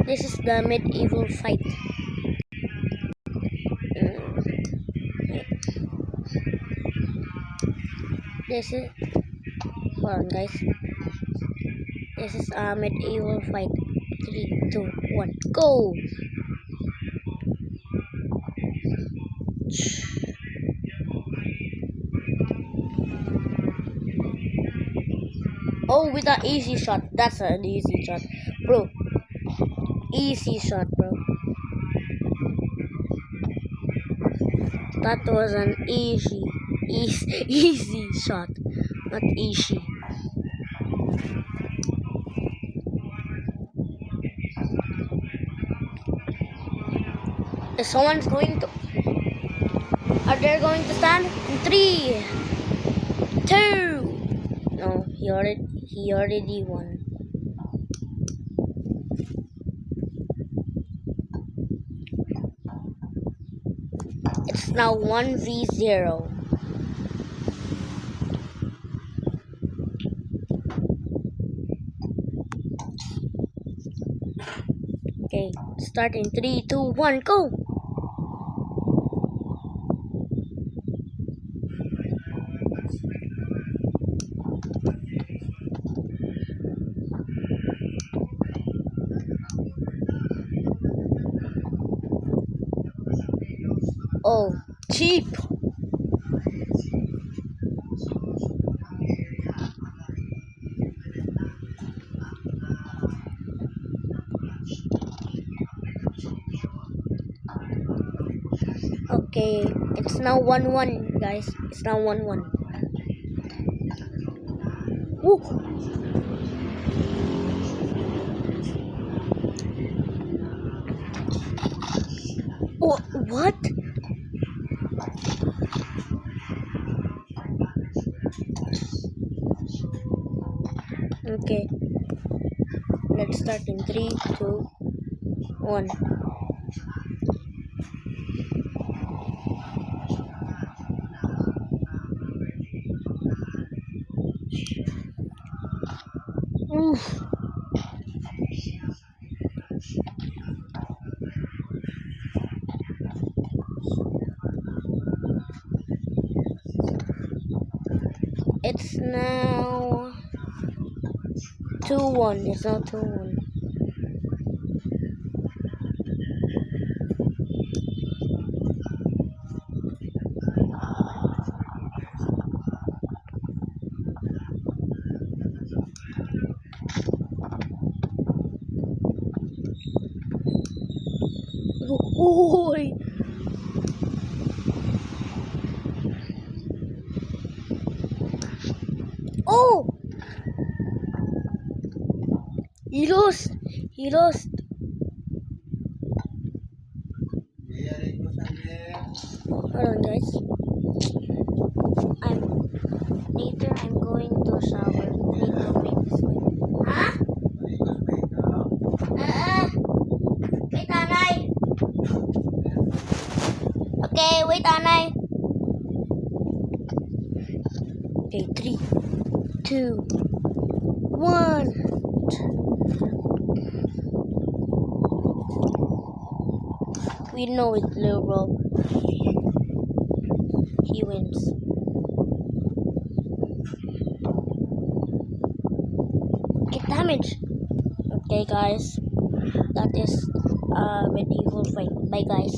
This is the medieval fight. This is, hold on guys. This is a medieval fight. 3, 2, 1, go! Oh, with an easy shot. That's an easy shot, bro. Easy shot, bro. That was an easy shot, not easy. If someone's going to, are they going to stand? In 3, 2. No, he already won. It's now 1v0. Okay, start in 3, 2, 1, go! Oh, cheap! Okay, it's now 1-1, guys. It's now 1-1. Woo! Oh, what? Okay, let's start in 3, 2, 1. Oof. It's now 2-1. It's now 2-1. Oh, oh! He lost. He lost. Hold on, guys. I'm going to shower. I need to make this one. Huh? Wait, Anay. Okay, wait, Anay. Okay, 3, 2, 1. We know it, little bro. He wins. Get damage. Okay, guys. That is medieval fight. Bye, guys.